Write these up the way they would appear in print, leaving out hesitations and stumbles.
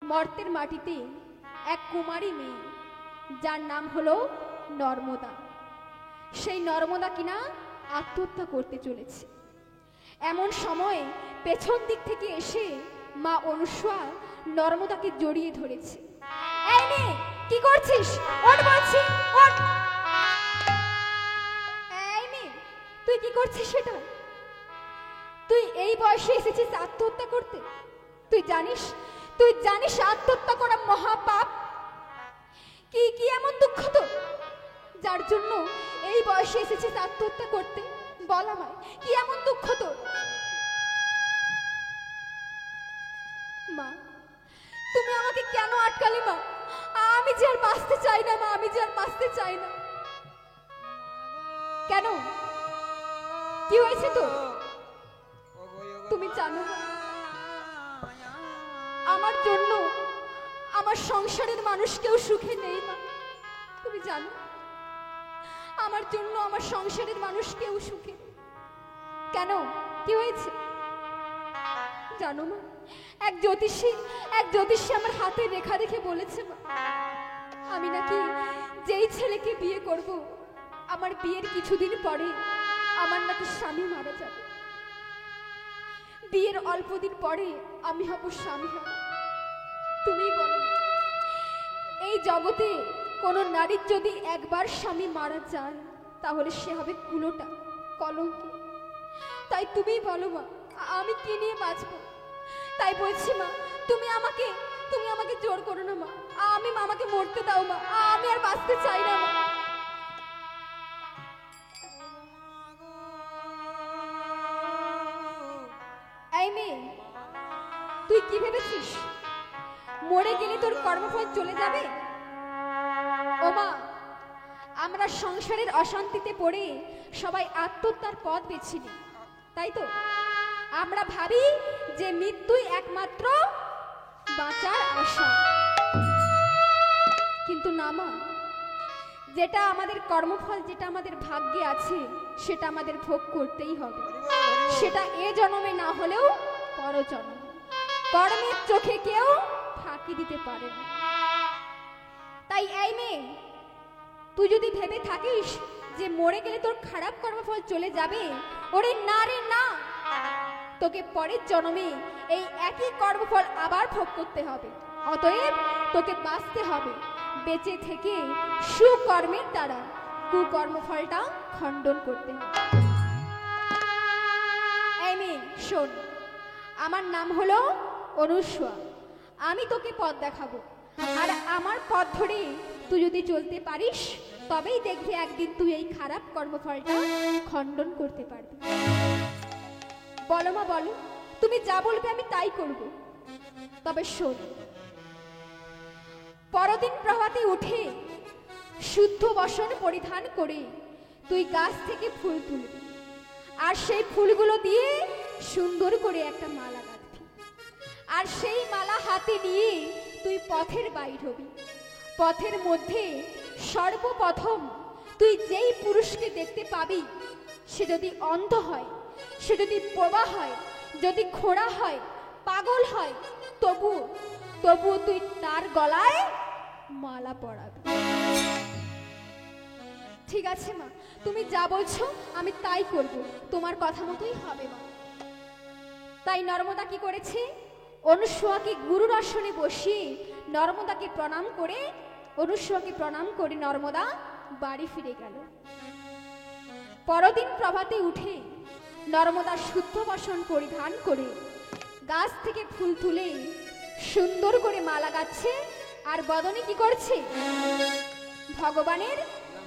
মর্তের মাটিতে এক কুমারী মেয়ে, যার নাম হলো নর্মদা। সেই নর্মদা কিনা আত্মহত্যা করতে চলেছে। এমন সময় পেছন দিক থেকে এসে মা অনুসূয়া নর্মদাকে জড়িয়ে ধরেছে। এই মেয়ে, কি করছিস? ওঠ বলছি, ওঠ। এই মেয়ে, তুই কি করছিস? সেটা তুই এই বয়সে এসেছিস আত্মহত্যা করতে? তুই জানিস আত্মহত্যা করা মহাপাপ? কি কি এমন দুঃখ তো যার জন্য এই বয়সে এসেছিস আত্মহত্যা করতে? বল আমায়, কি এমন দুঃখ তোর? মা, তুমি আমাকে কেন আটকালে? মা, আমি যে আর বাঁচতে চাই না। মা, আমি যে আর বাঁচতে চাই না। কেন, কি হয়েছে তো? তুমি জানো না, আমার জন্য আমার সংসারের মানুষ কেউ সুখে নেই। মা, তুমি জানো, আমার জন্য আমার সংসারের মানুষ কেউ সুখে। কেন, কি হয়েছে জানো মা? এক জ্যোতিষী আমার হাতে রেখা দেখে বলেছে, মা, আমি নাকি যেই ছেলেকে বিয়ে করব, আমার বিয়ের কিছুদিন পরে আমার নাকি স্বামী মারা যাবে। বিয়ের অল্প দিন পরে আমি হব স্বামী হারা। তুমি বলো, এই জগতে কোন নারীর যদি একবার স্বামী মারা যায়, তাহলে সে হবে কুলোটা, কলঙ্কি। তাই তুমি বলো মা, আমি কি নিয়ে বাঁচবো? তাই বলছি মা, তুমি আমাকে জোর করো না মা। আমাকে মরতে দাও মা, আমি আর বাঁচতে চাই না মা। এই মেয়ে, তুই কি ভেবেছিস মরে গেলে তোর কর্মফল চলে যাবে? ও মা, আমরা সংসারের অশান্তিতে পড়ে সবাই আত্মহত্যার পথ বেছে নিই, তাই তো? আমরা ভাবি যে মৃত্যুই একমাত্র বাঁচার আশা। কিন্তু না মা, যেটা আমাদের কর্মফল, যেটা আমাদের ভাগ্যে আছে, সেটা আমাদের ভোগ করতেই হবে। সেটা এ জন্মে না হলেও পরজন্মে। কর্মের চোখে কেউ ফাঁকি দিতে পারে না। তাই এই মেয়ে, তুই যদি ভেবে থাকিস যে মরে গেলে তোর খারাপ কর্মফল চলে যাবে, ওরে না রে না, তোকে পরের জন্মে এই একই কর্মফল আবার ভোগ করতে হবে। অতএব তোকে বাঁচতে হবে, বেঁচে থেকে সুকর্মের দ্বারা কুকর্মফলটা খণ্ডন করতে হবে। এই মেয়ে শোন, আমার নাম হলো অনুসূয়া। আমি তোকে পথ দেখাবো, আর আমার পথ ধরে তুই যদি চলতে পারিস, তবেই দেখবি একদিন তুই এই খারাপ কর্মফলটা খণ্ডন করতে পারবি। বলো মা, বলো, তুমি যা বলবে আমি তাই করব। তবে শোন, পরদিন প্রভাতে উঠে শুদ্ধ বসন পরিধান করে তুই গাছ থেকে ফুল তুলবি, আর সেই ফুলগুলো দিয়ে সুন্দর করে একটা মালা গাঁথবি। আর সেই মালা হাতে নিয়ে তুই পথের বাইর হবি। পথের মধ্যে সর্বপ্রথম তুই যেই পুরুষকে দেখতে পাবি, সে যদি অন্ধ হয়, সে যদি বোবা হয়, যদি খোঁড়া হয়, পাগল হয়, তবু তুই তার গলায় মালা পরাবি। ঠিক আছে মা, তুমি যা বলছো আমি তাই করব। তোমার কথা মতোই হবে মা। তাই নর্মদা কি করেছে? অনুসূয়াকে গুরুর আসনে বসিয়ে নর্মদাকে প্রণাম করে নর্মদা বাড়ি ফিরে গেল। পরদিন প্রভাতে উঠে নর্মদা শুদ্ধ বসন পরিধান করে গাছ থেকে ফুল তুলে সুন্দর করে মালা গাচ্ছে, আর বদনে কি করছে? ভগবানের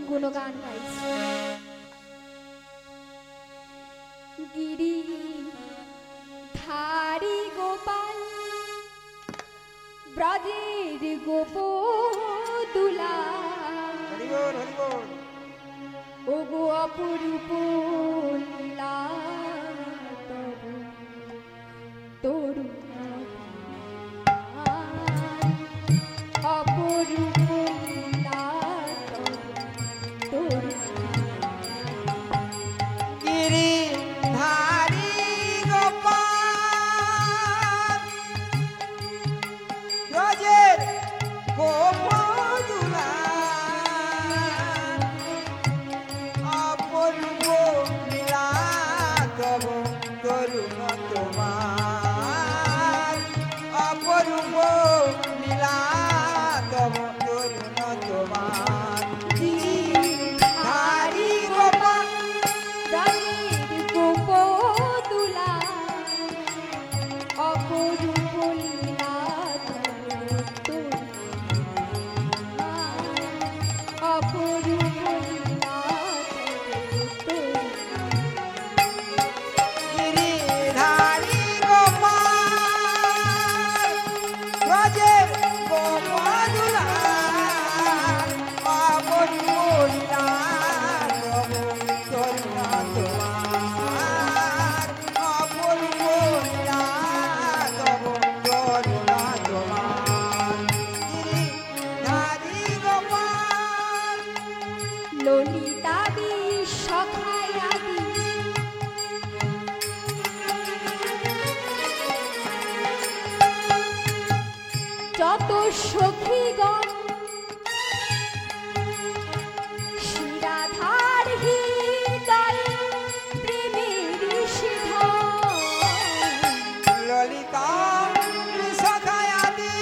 গুণগান গাইছে। গিরি ধারি গোপাল, ব্রজের গোপদুলা, ওগো অপরূপ লীলা তরু, অপরূপ লীলা তরু। গিরি ধারি গোপাল, গোপদুলা অপূর্ব লীলা তব তরুণ তোমার অপূর্ব লীলা তব তরুণ তোমার ধারি গোপাল রানীর গোপদুলা অপরূপ লীলা অপরূপ লীলা গিরিধারী গোপাল ব্রজের গোপদুলা অপূর্ব লীলা তব তরুণ তোমার অপূর্ব লীলা তব তরুণ তোমার গিরিধারী গোপাল ললিতাদি সখায় আদি যত সখীগণ শিরাধার হৃদয়ে প্রেমের সিধন ললিতা সখায়াদি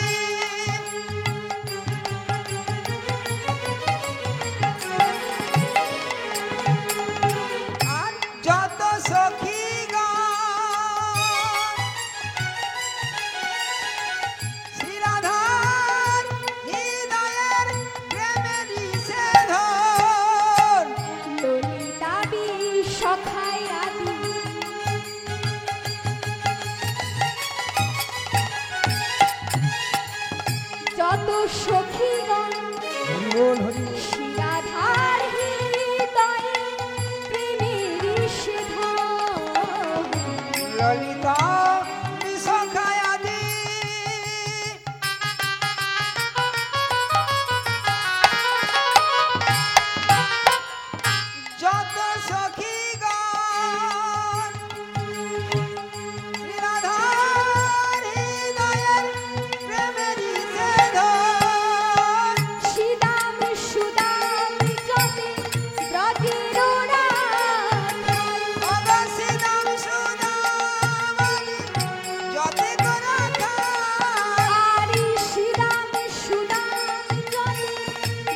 আর যত সখীগণ শ্রীরাধার হৃদয়ের প্রেমের সেধন ললিতাদি সখায় আদি যত সখীগণ শিরাধার হৃদয়ে প্রেমের সিধন ললিতা সখায়াদি যত সখীগণ শ্রীরাধার হৃদয়ের প্রেমের সেধন শিদাম সুদাম যতে ব্রজের রাধায় অবসিদাম সুদামাদি যতে গোরাখা আরি শিদাম সুদাম যতে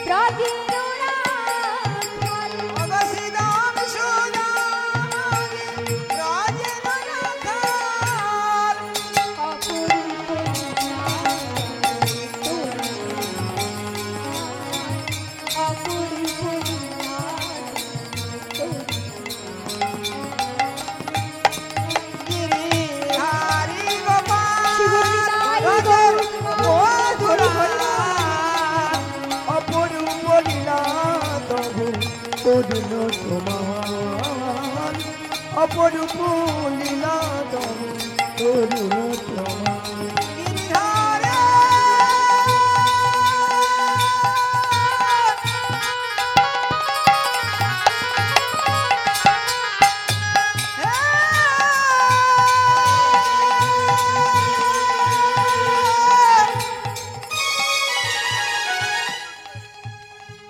ব্রজের রাধায় অবসিদাম সুদামাদি রাজের রাখাল অপরূপ লীলা অপরূপ লীলা গিরিধারী গোপাল শিবনিতাই রাজের গৌর মধুরা অপরূপ লীলা তবু তরুণ তোমার অপরূপ লীলা তবু তরুণ তোমার গিরিধারে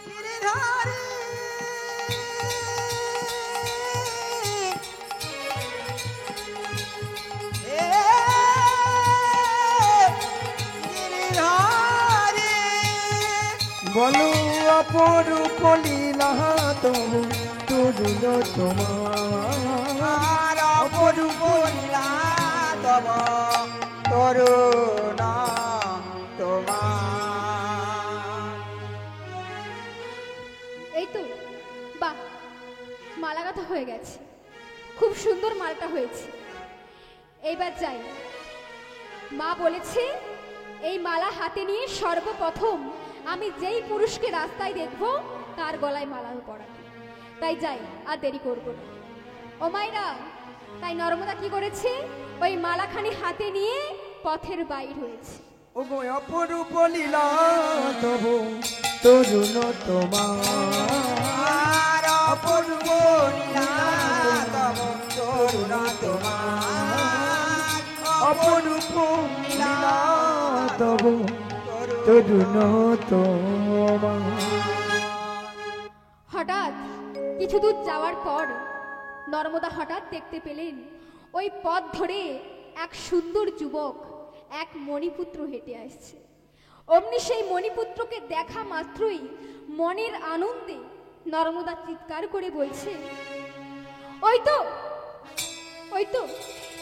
গিরিধারী গিরিধারী বলো অপরূপ লীলা তবু তরুণ তোমার অপরূপ লীলা তব তরুণ তোমার এই তো বাহ মালা গাঁথা হয়ে গেছে খুব সুন্দর মালটা হয়েছে এইবার যাই মা বলেছে এই মালা হাতে নিয়ে সর্বপ্রথম আমি যেই পুরুষকে রাস্তায় দেখব তার গলায় মালা পরাবো তাই যাই আর দেরি করব না ও মাইরা তাই নর্মদা কি করেছে ওই মালাখানি হাতে নিয়ে পথের বাইর হয়েছে ওগো অপরূপ লীলা তবু তরুণ তোমার অপরূপ লীলা তবু তরুণ তোমার অপরূপ লীলা তবু তরুণ তোমার। হঠাৎ কিছু দূর যাওয়ার পর নর্মদা হঠাৎ দেখতে পেলেন ওই পথ ধরে এক সুন্দর যুবক, এক মণিপুত্র হেঁটে আসছে। অমনি সেই মণিপুত্রকে দেখা মাত্রই মনের আনন্দে নর্মদা চিৎকার করে বলছে, ওই তো ওই তো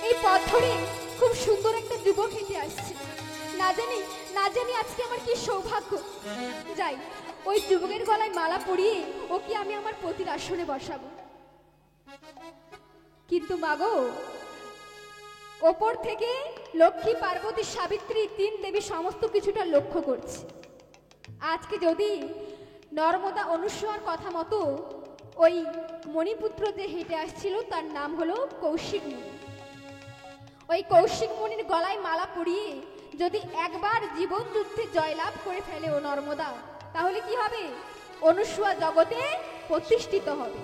এই পথ ধরে খুব সুন্দর একটা যুবক হেঁটে আসছে। না জানি আজকে আমার কি সৌভাগ্য। যাই, ওই যুবকের গলায় মালা পরিয়ে ওকে আমি আমার পতির আসনে বসাবো। কিন্তু মাগো, ওপর থেকে লক্ষ্মী, পার্বতী, সাবিত্রী, তিন দেবী সমস্ত কিছুটা লক্ষ্য করছে। আজকে যদি নর্মদা অনুসূয়ার কথা মতো ওই মণিপুত্র যে হেঁটে আসছিল তার নাম হলো কৌশিক মুনি, ওই কৌশিক মুনির গলায় মালা পরিয়ে যদি একবার জীবন যুদ্ধে জয়লাভ করে ফেলে ও নর্মদা, তাহলে কি হবে? অনুসূয়া জগতে প্রতিষ্ঠিত হবে।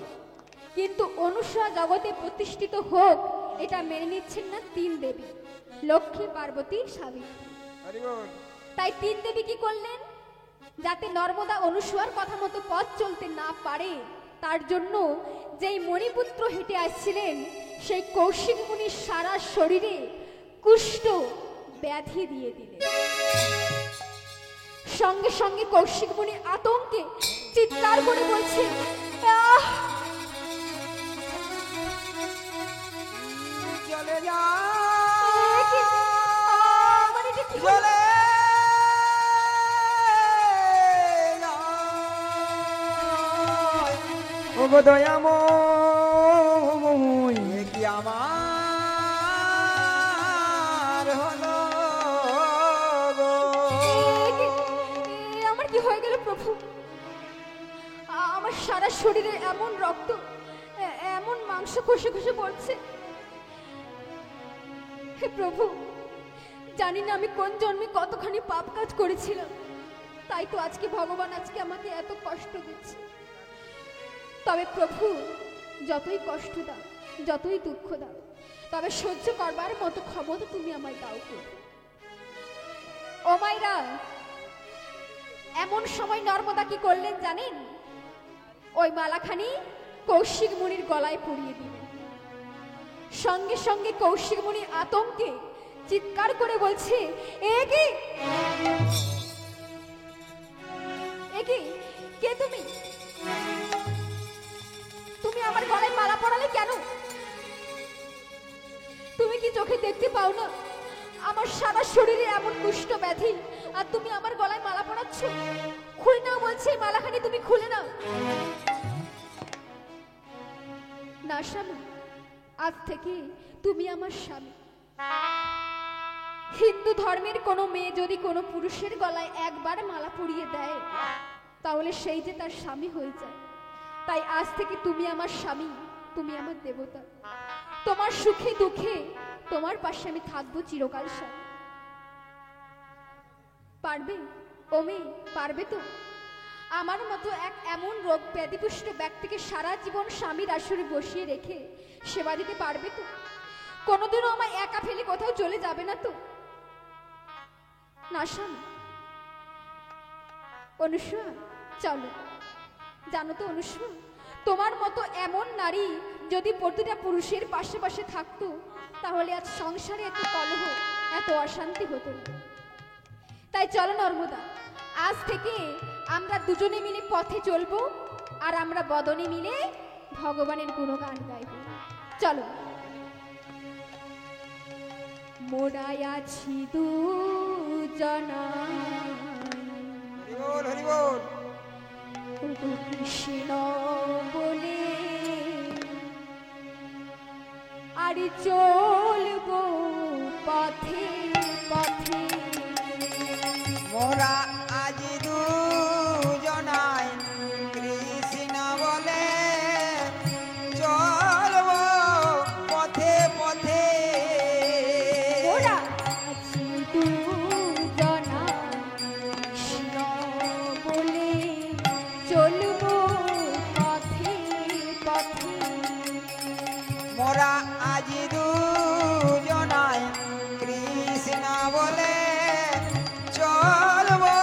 কিন্তু অনুসূয়া জগতে প্রতিষ্ঠিত হোক এটা মেনে নিচ্ছেন না তিন দেবী, লক্ষ্মী, পার্বতী, সাবিত্রী। তাই তিন দেবী কি করলেন? যাতে নর্মদা অনুসূয়ার কথা মতো পথ চলতে না পারে তার জন্য যেই মণিপুত্র হেঁটে আসছিলেন সেই কৌশিক মুনির সারা শরীরে কুষ্ঠ ব্যাধি দিয়ে দিলেন। সঙ্গে সঙ্গে কৌশিক মুনি আতঙ্কে চিৎকার করে বলছে, আহ! চলে যা আমার এটা কি হলো? চলে ও গো দয়াময়, এ কি আমার হলো গো? আমার কি হয়ে গেল প্রভু? আমার সারা শরীরে এমন রক্ত, এমন মাংস খসে খসে পড়ছে। হে প্রভু, জানি না আমি কোন জন্মে কতখানি পাপ কাজ করেছিলাম, তাই তো আজকে ভগবান আজকে আমাকে এত কষ্ট দিচ্ছে। তবে প্রভু, যতই কষ্ট দাও, যতই দুঃখ দাও, তবে সহ্য করবার মতো ক্ষমতা তুমি আমায় দাও প্রভু। ও মাইরা, এমন সময় নর্মদা কি করলেন জানেন? ওই মালাখানি কৌশিক মুনির গলায় পরিয়ে দিলেন। সঙ্গে সঙ্গে কৌশিক মুনি আতঙ্কে চিৎকার করে বলছে, এ কি কে তুমি? তুমি আমার গলায় মালা পরালে কেন? তুমি কি চোখে দেখতে পাও না আমার সারা শরীরে এমন কুষ্ঠ ব্যাধি, আর তুমি আমার গলায় মালা পরাচ্ছ? খুলে নাও বলছি, মালাখানি তুমি খুলে নাও। না স্বামী, আজ থেকে তুমি আমার স্বামী। হিন্দু ধর্মের কোনো মেয়ে যদি কোনো পুরুষের গলায় একবার মালা পরিয়ে দেয় তাহলে সেই যে তার স্বামী হয়ে যায়। তাই আজ থেকে তুমি আমার স্বামী, তুমি আমার দেবতা। তোমার সুখে দুঃখে তোমার পাশে আমি থাকবো চিরকাল স্বামী। পারবে ও মেয়ে, পারবে তো? আমার মতো এক এমন রোগ ব্যাধিপুষ্ট ব্যক্তিকে সারা জীবন স্বামীর আসরে বসিয়ে রেখে সেবা দিতে পারবে তো? কোনোদিনও আমায় একা ফেলে কোথাও চলে যাবে না তো? না স্বামী। অনুসূয়া, চলো। জানো তো অনুসূয়া, তোমার মতো এমন নারী যদি প্রতিটা পুরুষের পাশে পাশে থাকতো তাহলে আজ সংসারে এত কলহ, এত অশান্তি হতো না। তাই চলো নর্মদা, আজ থেকে আমরা দুজনে মিলে পথে চলবো, আর আমরা বদনে মিলে ভগবানের গুণগান গাইব। চলো। মোরাই আছি দুজনা, হরি বল, কৃষ্ণ বলে আর চলবো পথে পথে। মোরা আজ দুজনাই কৃষ্ণ বলে চলবো পথে পথে। মোরা আছি দুজনা কৃষ্ণ বলে চলবো পথে পথে। মোরা আজ দুজনাই কৃষ্ণ বলে চলবো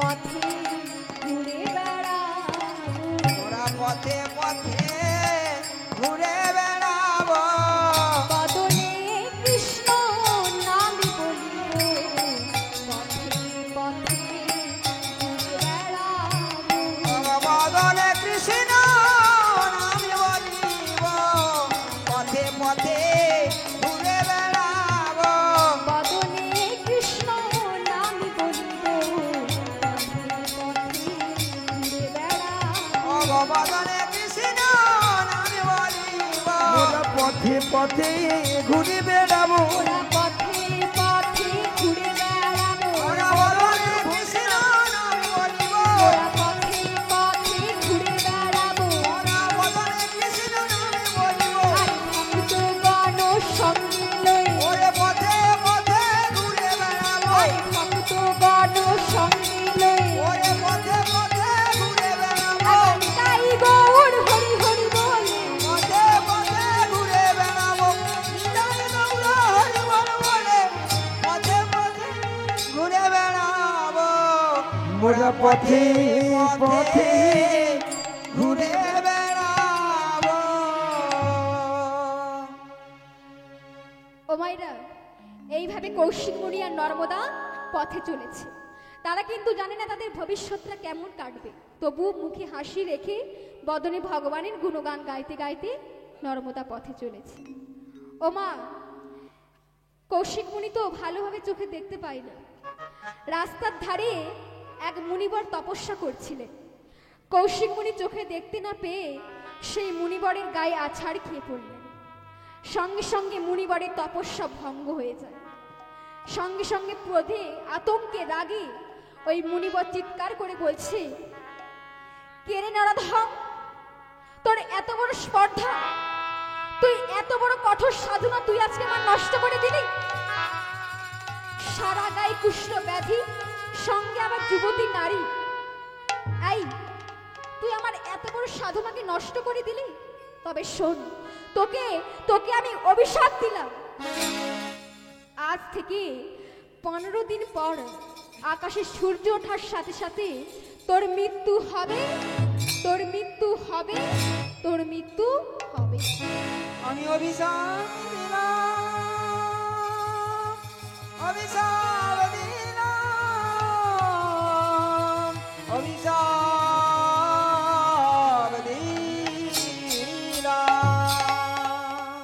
পথে ঘুরে বেড়াবো মোরা পথে পথে ঘুরে বেড়াবো বদনে কৃষ্ণ নাম বলিব পথে পথে ঘুরে বেড়াবো বদলে কৃষ্ণ নাম বলিব পথে পথে ঘুরে বেড়াবো বদনে কৃষ্ণ নাম বলিব পথে পথে ঘুরে বেড়াবো বদলে কৃষ্ণ নাম বলিব মোরা পথে পথে ঘুরে বেড়াবো ওরা পথে পথে ঘুরে বেড়াবো মোরা বদলে কৃষ্ণ নাম বলিব ওরা পথে পথে ঘুরে বেড়াবো মোরা বদলে কৃষ্ণ নাম বলিব আর ভক্তগণ সঙ্গে লয়ে ওরে পথে পথে ঘুরে বেড়াবো আর ভক্তগণ সঙ্গে লয়ে ওরে পথে পথে ঘুরে বেড়াবো আর তাই গৌর হরি হরি বলে পথে পথে ঘুরে বেড়াবো নিতাই গৌর হরি বল বলে পথে পথে ঘুরে বেড়াবো মোরা পথে পথে ঘুরে বেড়াবো ও মাইরা এইভাবে কৌশিক মুনি আর নর্মদা পথে চলেছে তারা কিন্তু জানে না তাদের ভবিষ্যৎটা কেমন কাটবে তবু মুখে হাসি রেখে বদনে ভগবানের গুণগান গাইতে গাইতে নর্মদা পথে চলেছে ও মা কৌশিক মুনি তো ভালোভাবে চোখে দেখতে পায় না রাস্তার ধারে এক মুনিবর তপস্যা করছিলেন কৌশিক মুনি চোখে দেখতে না পেয়ে সেই মুনিবরের গায়ে আছাড় খেয়ে পড়লেন সঙ্গে সঙ্গে মুনিবরের তপস্যা ভঙ্গ হয়ে যায় সঙ্গে সঙ্গে ক্রোধে আতঙ্কে রাগে ওই মুনিবর চিৎকার করে বলছে কে রে নরধম তোর এত বড় স্পর্ধা তুই এত বড় কঠোর সাধনা তুই আজকে আমার নষ্ট করে দিলি সারা গায়ে কুষ্ঠ ব্যাধি সঙ্গে আবার যুবতী নারী এই তুই আমার এত বড় সাধনাকে নষ্ট করে দিলি তবে শোন তোকে তোকে আমি অভিশাপ দিলাম আজ থেকে 15 দিন পর আকাশে সূর্য ওঠার সাথে সাথে তোর মৃত্যু হবে তোর মৃত্যু হবে তোর মৃত্যু হবে আমি অভিশাপ দিলাম অভিশাপ দিলাম অভিশাপ দিলাম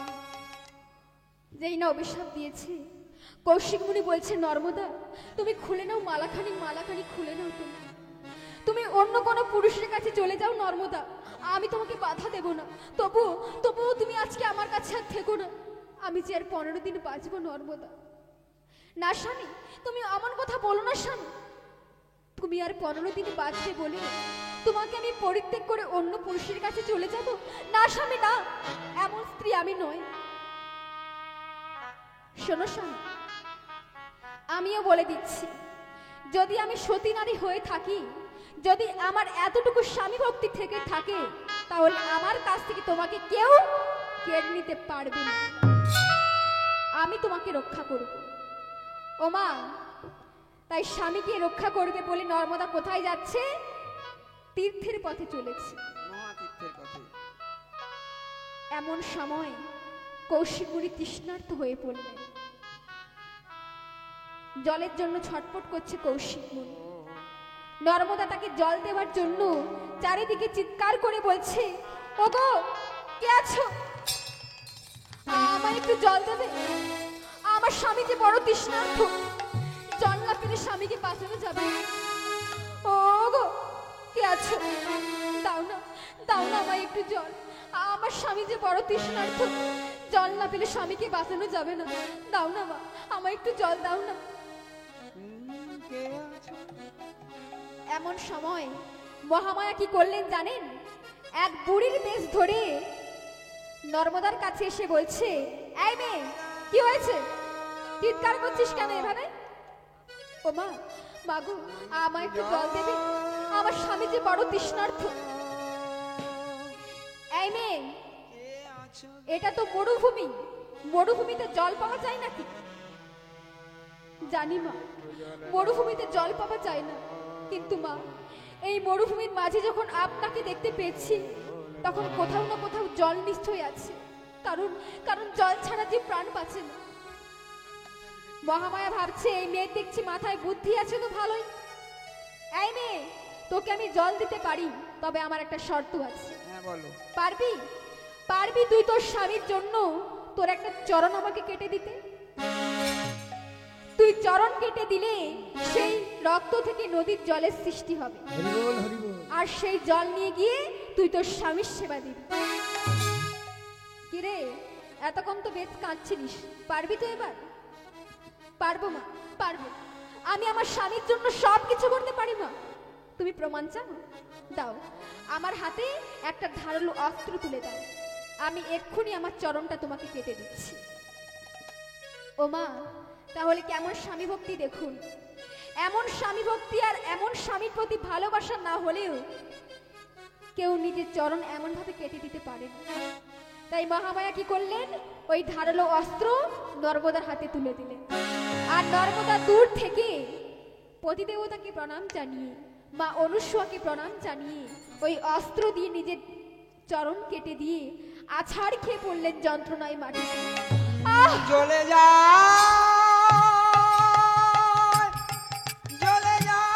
যেই না অভিশাপ দিয়েছে কৌশিক মুনি বলছে নর্মদা তুমি খুলে নাও মালাখানি মালাখানি খুলে নাও তুমি তুমি অন্য কোনো পুরুষের কাছে চলে যাও নর্মদা আমি তোমাকে বাধা দেব না তবু তুমি আজকে আমার কাছে আর থেকো না আমি যে আর 15 দিন বাঁচবো নর্মদা না স্বামী তুমি এমন কথা বলো না স্বামী তুমি আর 15 দিন বাঁচবে বলে তোমাকে আমি পরিত্যাগ করে অন্য পুরুষের কাছে চলে যাব না স্বামী না এমন স্ত্রী আমি নই শোনো স্বামী আমিও বলে দিচ্ছি যদি আমি সতী নারী হয়ে থাকি যদি আমার এতটুকু স্বামী ভক্তি থেকে থাকে তাহলে আমার কাছ থেকে তোমাকে কেউ কেড়ে নিতে পারবে না আমি তোমাকে রক্ষা করব ও মা তাই স্বামীকে রক্ষা করবে বলে নর্মদা কোথায় যাচ্ছে তীর্থের পথে চলেছে মহাতীর্থের পথে এমন সময় কৌশিক মুনি তৃষ্ণার্ত হয়ে পড়লেন জলের জন্য ছটফট করছে কৌশিক মুনি নর্মদা তাকে জল দেওয়ার জন্য চারিদিকে চিৎকার করে বলছে ওগো কে আছো আমায় একটু জল দেবে আমার স্বামী যে বড় তৃষ্ণার্ত জল না পেলে স্বামীকে বাঁচানো যাবে না। ওগো কে আছো দাও না আমায় একটু জল আমার স্বামী যে বড় তৃষ্ণার্ত জল না পেলে স্বামীকে বাঁচানো যাবে না দাও না মা আমায় একটু জল দাও না এমন সময় মহামায়া কি করলেন জানেন এক বুড়ির বেশ ধরে নর্মদার কাছে এসে বলছে এই মেয়ে কি হয়েছে চিৎকার করছিস কেন এভাবে ও মা মাগো আমায় একটু জল দেবে আমার স্বামী যে বড় তৃষ্ণার্ত এই মেয়ে এটা তো মরুভূমি মরুভূমিতে জল পাওয়া যায় নাকি জানি মা মরুভূমিতে জল পাওয়া যায় না কিন্তু মা, এই মরুভূমির মাঝে যখন আপনাকে দেখতে পেয়েছি, তখন কোথাও না কোথাও জল নিশ্চয় আছে। কারণ কারণ জল ছাড়া যে প্রাণ বাঁচে না। মহামায়া ভাবছে এই মেয়ের দেখছি মাথায় বুদ্ধি আছে তো ভালোই। এই মেয়ে, তোকে আমি জল দিতে পারি, তবে আমার একটা শর্ত আছে। হ্যাঁ বলো। পারবি? পারবি তুই তোর স্বামীর জন্য তোর একটা চরণ আমাকে কেটে দিতে? তুই চরণ কেটে দিলে সেই রক্ত থেকে নদীর জলের সৃষ্টি হবে, আর সেই জল নিয়ে গিয়ে তুই তোর স্বামীর সেবা দিবি। কিরে, এতক্ষণ তো বেশ কাঁদছিলিস, পারবি তো এবার? পারবো মা, পারবো। আমি আমার স্বামীর জন্য সব কিছু করতে পারি মা। তুমি প্রমাণ চাও? দাও, আমার হাতে একটা ধারালো অস্ত্র তুলে দাও, আমি এক্ষুনি আমার চরণটা তোমাকে কেটে দিচ্ছি। ও মা, তাহলে কেমন স্বামী ভক্তি দেখুন। এমন স্বামী ভক্তি আর এমন স্বামীর প্রতি ভালোবাসা না হলেও কেউ নিজের চরণ এমন ভাবে কেটে দিতে পারে না। তাই মহামায়া কি করলেন, ওই ধারালো অস্ত্র নর্মদার হাতে তুলে দিলেন। আর নর্মদা দূর থেকে পতিদেবতাকে প্রণাম জানিয়ে, মা অনুসূয়াকে প্রণাম জানিয়ে ওই অস্ত্র দিয়ে নিজের চরণ কেটে দিয়ে আছাড় খেয়ে পড়লেন যন্ত্রণায় মাটিতে। চলে যায়, চলে যায়।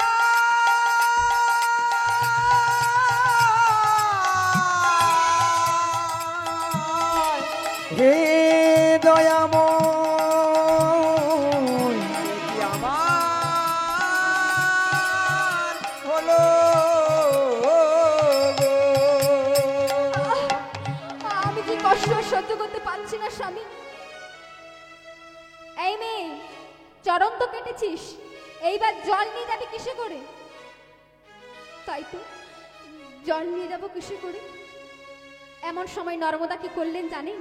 হে দয়াময়, কি আমার হলো গো। আমি কি কষ্ট সহ্য করতে পারছি না স্বামী। এই মেয়ে, চরণ তো কেটেছিস, এইবার জল নিয়ে যাবি কিসে করে? তাই তো, জল নিয়ে যাব কিসে করে? এমন সময় নর্মদা কি করলেন জানেন?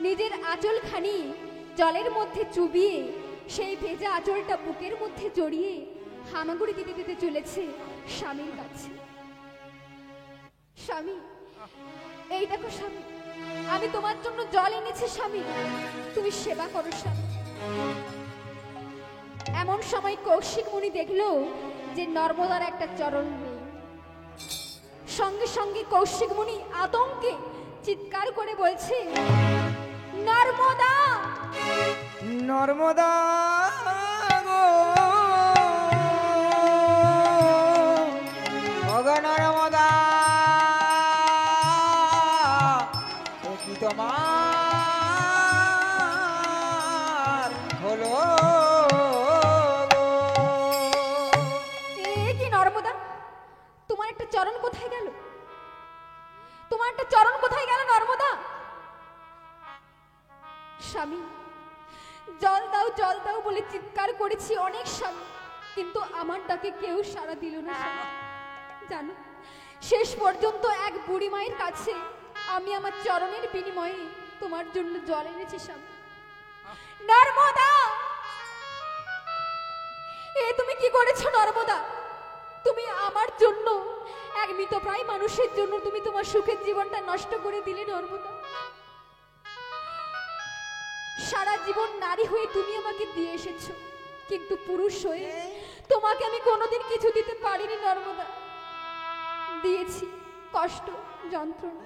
নিজের আঁচলখানি জলের মধ্যে চুবিয়ে সেই ভেজা আঁচলটা বুকের মধ্যে জড়িয়ে হামাগুড়ি দিতে দিতে চলেছে স্বামীর কাছে। স্বামী, এই দেখো স্বামী, আমি তোমার জন্য জল এনেছি স্বামী, তুমি সেবা করো স্বামী। এমন সময় কৌশিক মুনি দেখলো যে নর্মদার একটা চরণ নেই। সঙ্গে সঙ্গে কৌশিক মুনি আতঙ্কে চিৎকার করে বলছে, নর্মদা, নর্মদা গো, ওগো নর্মদা, এ কি তোমার হলো গো? এ কি নর্মদা, তোমার একটা চরণ কোথায় গেল? তোমার একটা চরণ কোথায় গেল নর্মদা? স্বামী, জল দাও জল দাও বলে চিৎকার করেছি অনেক স্বামী, কিন্তু আমার ডাকে কেউ সাড়া দিল না স্বামী। জানো, শেষ পর্যন্ত এক বুড়ি মায়ের কাছে আমি আমার চরণের বিনিময়ে তোমার জন্য জল এনেছি স্বামী। নর্মদা, এ তুমি কি করেছো নর্মদা? তুমি আমার জন্য, এক মৃতপ্রায় মানুষের জন্য তুমি তোমার সুখের জীবনটা নষ্ট করে দিলে নর্মদা। সারা জীবন নারী হয়ে তুমি আমাকে দিয়ে এসেছো, কিন্তু পুরুষ হয়ে তোমাকে আমি কোনোদিন কিছু দিতে পারিনি নর্মদা। দিয়েছি কষ্ট, যন্ত্রণা,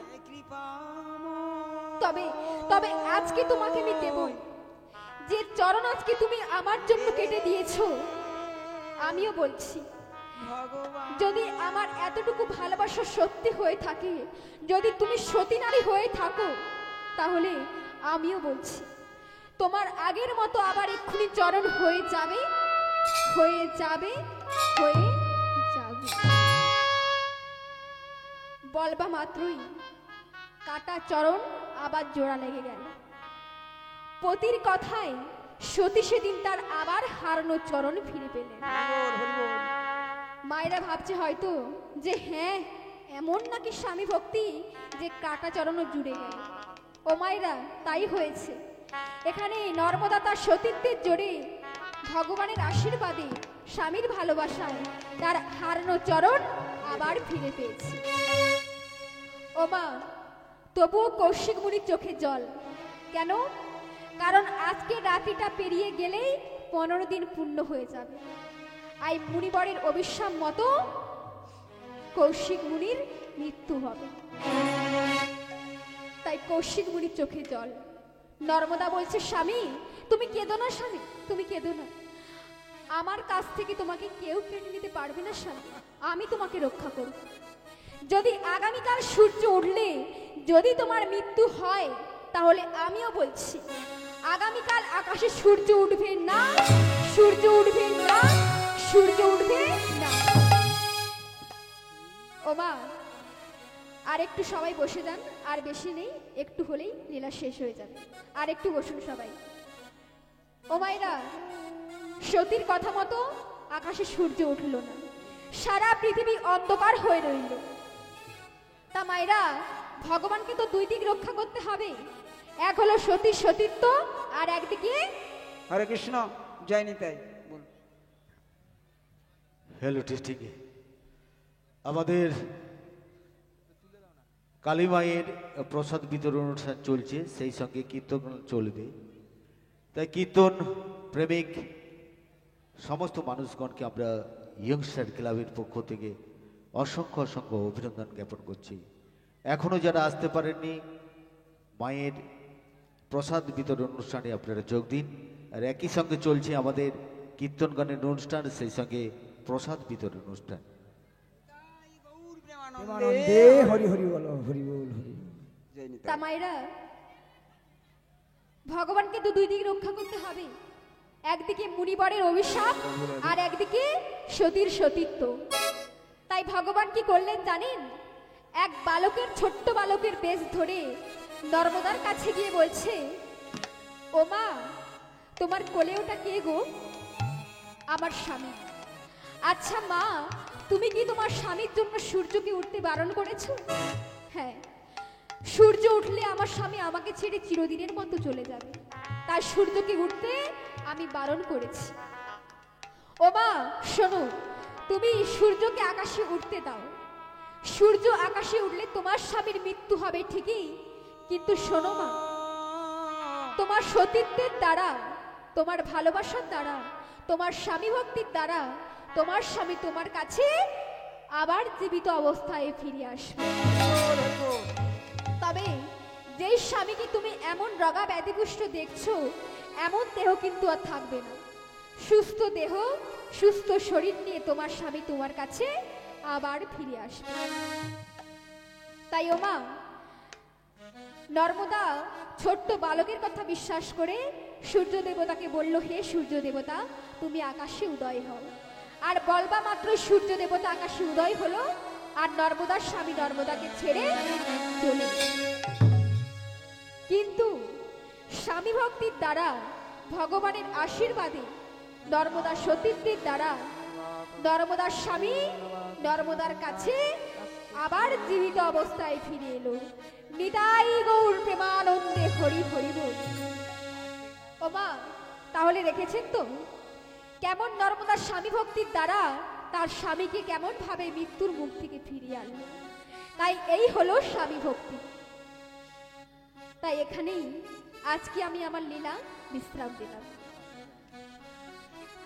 তবে তবে আজকে তোমাকে আমি দেব। যে চরণ আজকে তুমি আমার জন্য কেটে দিয়েছো, আমিও বলছি, যদি আমার এতটুকু ভালোবাসা সত্যি হয়ে থাকে, যদি তুমি সতী নারী হয়ে থাকো, তাহলে আমিও বলছি তোমার আগের মতো আবার এক্ষুনি চরণ হয়ে যাবে, হয়ে যাবে, হয়ে যাবে। বলবা মাত্রই কাটা চরণ আবার জোড়া লেগে গেল। পতির কথায় সতী সেদিন তার আবার হারানো চরণ ফিরে পেলেন। মায়েরা ভাবছে হয়তো যে হ্যাঁ, এমন নাকি স্বামী ভক্তি যে কাটা চরণও জুড়ে গেল। ও মায়েরা, তাই হয়েছে। এখানে নর্মদা তার সতীত্বের জোরে, ভগবানের আশীর্বাদে, স্বামীর ভালোবাসায় তার হারানো চরণ আবার ফিরে পেয়েছে। ও মা, তবুও কৌশিক মুনির চোখে জল কেন? কারণ আজকে রাতিটা পেরিয়ে গেলেই 15 দিন পূর্ণ হয়ে যাবে। এই মুনিবরের অভিশাপ মতো কৌশিক মুনির মৃত্যু হবে। তাই কৌশিক মুনির চোখে জল। নর্মদা বলছে, স্বামী তুমি কেঁদো না, স্বামী তুমি কেঁদো না, আমার কাছ থেকে তোমাকে কেউ কেড়ে নিতে পারবে না স্বামী, আমি তোমাকে রক্ষা করব। যদি আগামীকাল সূর্য উঠলে যদি তোমার মৃত্যু হয়, তাহলে আমিও বলছি আগামীকাল আকাশে সূর্য উঠবে না, সূর্য উঠবে না, সূর্য উঠবে না। ও মা, আর একটু সবাই বসে যান, আর বেশি নেই, একটু হলেই লীলা শেষ হয়ে যাবে, আর একটু বসুন সবাই। ও মায়েরা, সতীর কথা মতো আকাশে সূর্য উঠল না, সারা পৃথিবী অন্ধকার হয়ে রইল। তা মায়েরা, ভগবানকে তো দুই দিক রক্ষা করতে হবে, এক হলো সতীর সতীত্ব, আর একদিকে হরে কৃষ্ণ, জয় নিতাই। বল। হ্যালো টেস্টিংয়ে আমাদের কালী মায়ের প্রসাদ বিতরণ অনুষ্ঠান চলছে, সেই সঙ্গে কীর্তন চলবে। তাই কীর্তন প্রেমিক সমস্ত মানুষগণকে আমরা ইয়ংস্টার ক্লাবের পক্ষ থেকে অসংখ্য অসংখ্য অভিনন্দন জ্ঞাপন করছি। এখনও যারা আসতে পারেননি, মায়ের প্রসাদ বিতরণ অনুষ্ঠানে আপনারা যোগ দিন। আর একই সঙ্গে চলছে আমাদের কীর্তন গানের অনুষ্ঠান, সেই সঙ্গে প্রসাদ বিতরণ অনুষ্ঠান। প্রেমানন্দে হরি হরি বলো, হরি বল, হরি বল। জয় নিতাই। তা মায়েরা, ভগবানকে তো দুই দিক রক্ষা করতে হবে, একদিকে মুনিবরের অভিশাপ আর একদিকে সতীর সতীত্ব। তাই ভগবান কি করলেন জানেন? এক বালকের, ছোট্ট বালকের বেশ ধরে নর্মদার কাছে গিয়ে বলছে, ও মা, তোমার কোলে ওটা কে গো? আমার স্বামী। আচ্ছা মা, তুমি কি তোমার স্বামীর জন্য সূর্যকে উঠতে বারণ করেছো? হ্যাঁ, সূর্য উঠলে আমার স্বামী আমাকে ছেড়ে চিরদিনের মতো চলে যাবে, তাই সূর্যকে উঠতে আমি বারণ করেছি। ও মা শোনো, তুমি সূর্যকে আকাশে উঠতে দাও। সূর্য আকাশে উঠলে তোমার স্বামীর মৃত্যু হবে ঠিকই, কিন্তু শোনো মা, তোমার সতীত্বের দ্বারা, তোমার ভালোবাসার দ্বারা, তোমার স্বামী ভক্তির দ্বারা তোমার স্বামী তোমার কাছে আবার জীবিত অবস্থায় ফিরে আসবে। তবে যেই স্বামীকে তুমি এমন রগা ব্যাধিপুষ্ট দেখছো, এমন দেহ কিন্তু আর থাকবে না। সুস্থ দেহ, সুস্থ শরীর নিয়ে তোমার স্বামী তোমার কাছে আবার ফিরে আসবে। তাই ও মা, নর্মদা ছোট্ট বালকের কথা বিশ্বাস করে সূর্য দেবতাকে বলল, হে সূর্য দেবতা, তুমি আকাশে উদয় হও। আর বলবা মাত্র সূর্য দেবতা আকাশে উদয় হলো, আর নর্মদার স্বামী নর্মদাকে ছেড়ে চলে। কিন্তু স্বামী ভক্তির দ্বারা, ভগবানের আশীর্বাদে, নর্মদার সতীত্বের দ্বারা নর্মদার স্বামী নর্মদার কাছে আবার জীবিত অবস্থায় ফিরে এলো। নিতাই গৌর প্রেমানন্দে হরি হরি বল। ও মা, তাহলে রেখেছেন তো কেমন নর্মদার স্বামী ভক্তির দ্বারা তার স্বামীকে কেমন ভাবে মৃত্যুর মুখ থেকে ফিরিয়ে আনলো। তাই এই হলো স্বামী ভক্তি। তাই এখানেই আজকে আমি আমার লীলা বিশ্রাম দিলাম।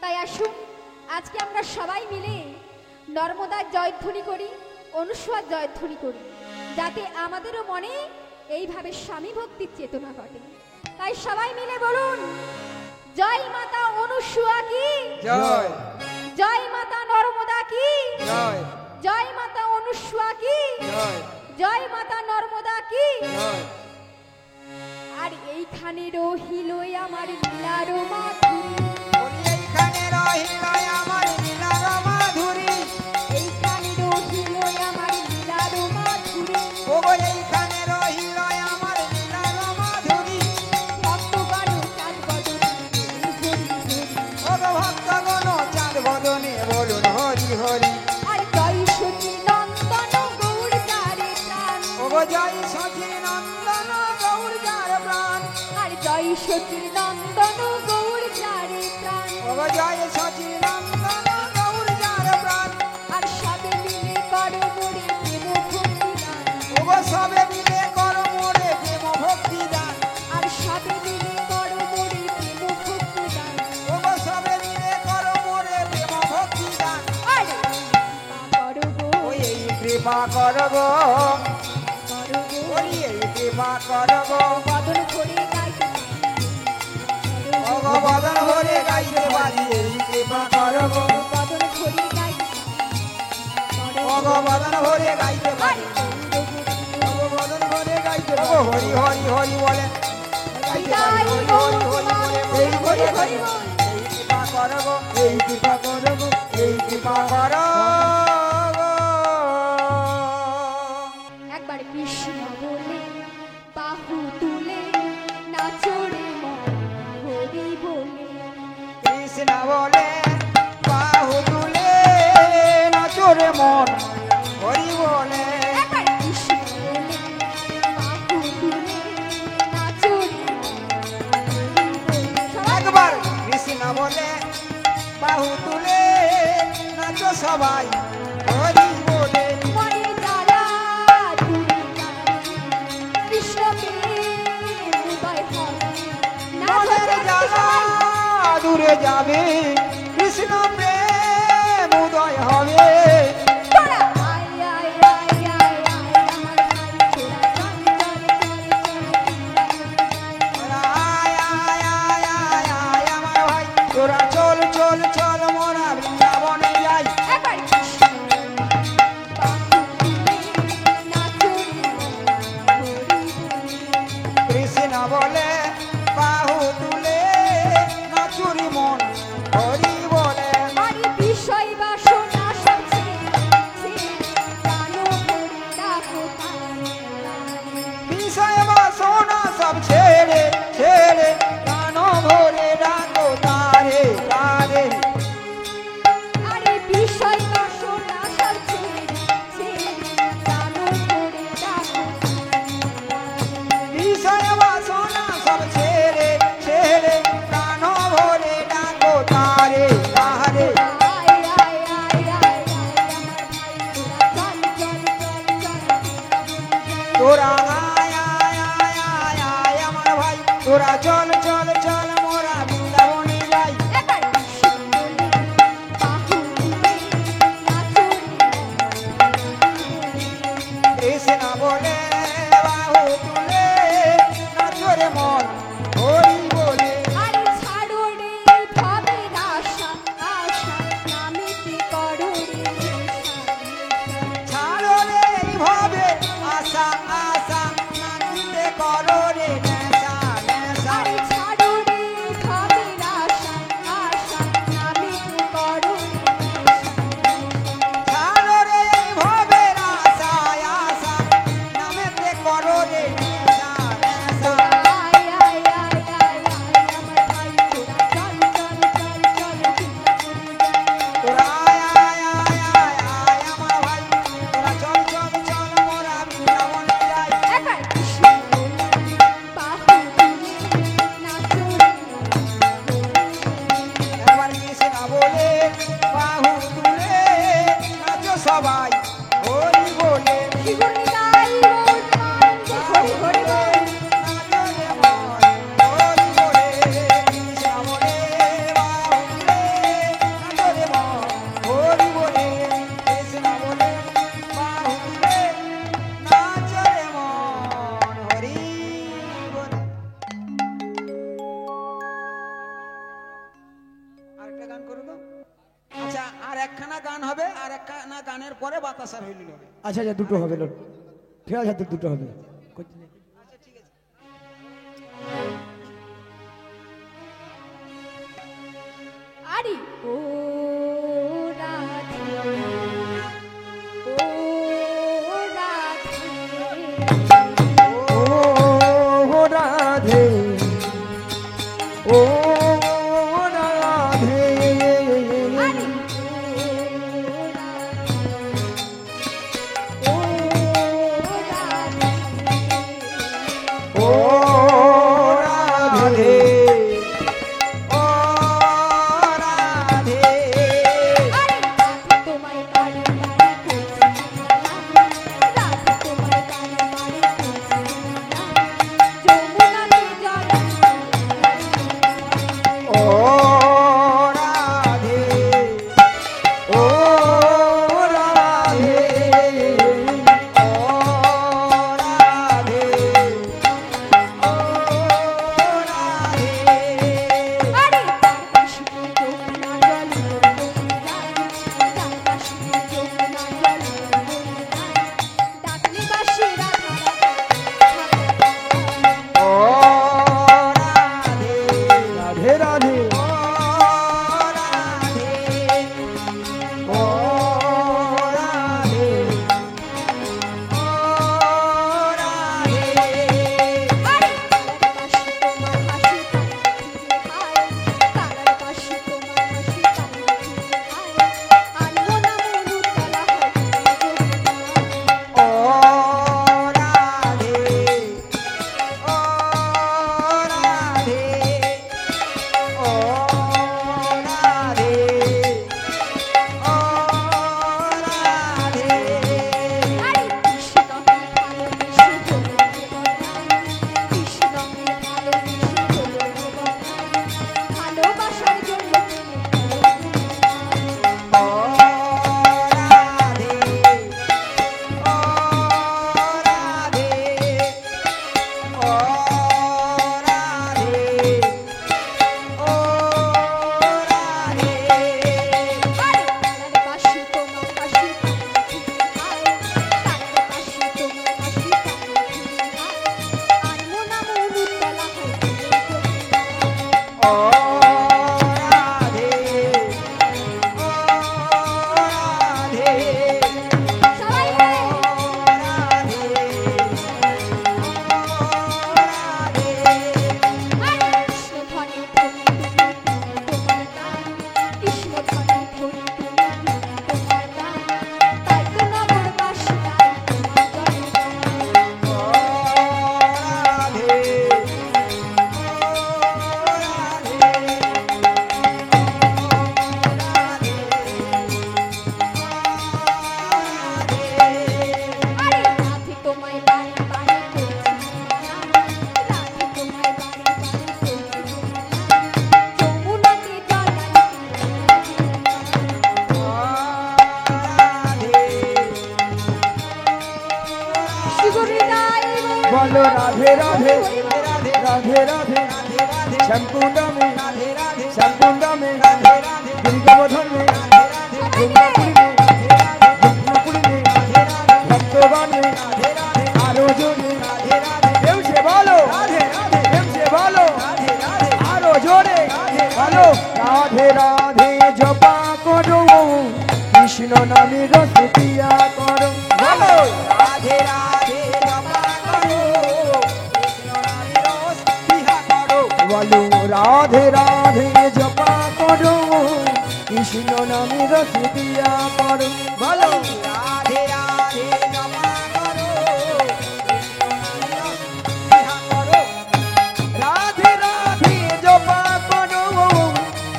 তাই আসুন আজকে আমরা সবাই মিলে নর্মদার জয়ধ্বনি করি, অনুসূয়ার জয়ধ্বনি করি, যাতে আমাদেরও মনে এইভাবে স্বামী ভক্তির চেতনা ঘটে। তাই সবাই মিলে বলুন, জয় মাতা অনুসূয়া কি জয়, জয় মাতা নর্মদা কি জয়, জয় মাতা অনুসূয়া কি জয়, জয় মাতা নর্মদা কি। জয়। আর এইখানে রহিল আমার লীলার মাধুরী, বলি এইখানে রহিল আমার লীলার মাধুরী, এইখানে রহিল আমার লীলার মাধুরী। ওগো এইখানে রহিল আমার লীলার মাধুরী, ভক্তগণ চাঁদ বদনে হরি হরি। ওগো ভক্তগণ চাঁদ বদনে বলুন হরি হরি। আর জয় সচি নন্দন গৌর যারে প্রাণ, ওগো জয় সচি নন্দন গৌর যার প্রাণ, আর জয় সচি নন্দন গৌর যারে প্রাণ। ওগো জয় সচি নন্দন গৌর যার প্রাণ। আর সবে মিলে করো মোরে প্রেম ভক্তি গান, ওগো সবে মিলে করো মোরে প্রেম ভক্তি দান, আর সবে মিলে করো মোরে প্রেম ভক্তি গান। ওগো সবে মিলে করো মোরে প্রেম ভক্তি কৃপা করব বলি এই কৃপা করব বদন ভরে গাইতে ভগবদন ভরে গাইতে পারি এই কৃপা করব বদন ভরে গাইতে ভগবদন ভরে গাইতে পারি ভগবদন ভরে গাইতে পারি হরি হরি হরি বলে গাইতে পারি হরি হরি হরি বলে এই করে হরি এই কৃপা করব এই কৃপা করব এই কৃপা করব একবার কৃষ্ণ বলে বাহু তুলে নাচরে মন হরি বলে কৃষ্ণ বলে বাহু তুলে নাচরে মন হরি বলে একবার কৃষ্ণ বলে বাহু তুলে নাচরে একবার কৃষ্ণ বলে বাহু তুলে নাচো সবাই হরি বলে মনে জ্বালা দূরে যাবে কৃষ্ণকে হৃদয় হবে মনের জ্বালা দূরে যাবে কৃষ্ণ প্রেম উদয় হবে তোরা আয় আয় আয় আয় আয় আমার ভাই তোরা আয় আয় আয় আয় আয় আমার ভাই তোরা চল চল চল মোরা বৃন্দাবনে যাই একবার কৃষ্ণ বাহু তুলে নাচরে হরি বলে কৃষ্ণ বলে বাহু তুলে নাচুরি মন হরি বলে বাড়ি বিষয় বাসনা সব ছেড়ে গানো ভরে ডাকো বিষয় বাসনা সব ছেড়ে ছেড়ে গান ভরে ডাকো তারে তারে আরে বিষয় বাসনা সব ছেড়ে গানো ভরে ডাকো বিষয় বাসনা সব ছেড়ে ছেড়ে গান ভরে ডাকো তারে তারে আয় আয় আয় আয় আয় আমার ভাই তোরা চল চল চল চল তোরা আয় আয় আয় আয় আমার ভাই তোরা চল চল চল মোরা বৃন্দাবনে যাই একবার কৃষ্ণ বলে বাহু তুলে নাচরে কৃষ্ণ বলে বাহু তুলে নাচরে মন হরি বলে আরে ছাড়ো রে ভবের আশা আশা নামেতে করো রে ছাড়ো রে এইভাবে আশা আশা নামিতে করো রে নেশা নেশা আরে ছাড়ো রে ভবের আশা আশা নামেতে করো রে ছাড়ো রে এইভাবে আশা আশা নামিতে করো রে নেশা নেশা আয় আয় আয় আয় আয় আমার ভাই তোরা চল চল চল চল তোরা আয় আয় আয় আয় আয় আমার ভাই তোরা চল চল চল মোরা বৃন্দাবনে যাই একবার কৃষ্ণ বলে বাহু তুলে নাচরে একবার কৃষ্ণ বলে বাহু তুলে নাচো সবাই হরি বলে শিগুর নিতাই মোর আনন্দ হরি হরি বল নাচরে মন হরি বলে কৃষ্ণ বলে বাহু তুলে নাচরে মন হরি বলে কৃষ্ণ বলে বাহু তুলে নাচরে মন হরি বলে আরেকটা গান করে দাও আচ্ছা আর একখানা গান হবে আর একখানা গানের পরে বাতাসার হইল হবে আচ্ছা আচ্ছা দুটো হবে লোক ঠিক আছে দুটো হবে আচ্ছা ঠিক আছে আরে ও রাধে ও রাধে ও রাধে ও রাধে আরে ও রাধে ও রাধে ও রাধে বলো রাধে রাধে রাধে রাধে রাধে রাধে রাধে শ্যামকুণ্ড মে রাধে রাধে শ্যামকুণ্ড মে রাধে রাধে দুর্গাবধন মে দুর্গাপুরী মে দুর্গাপুরী মে ভক্তগণ মে আরো জোরে কেউ সে বলো কেউ সে বলো আরো জোরে বলো রাধে রাধে জপা করো কৃষ্ণ নামে রস পিয়া করো বলো রাধে রাধে জপা করো কৃষ্ণ নামে রস পিয়া করো বলো রাধে রাধে জপা করো কৃষ্ণ নামে রস পিয়া করো বলো রাধে রাধে জপা করো কৃষ্ণ নামে রস পিয়া করো রাধে রাধে জপা করো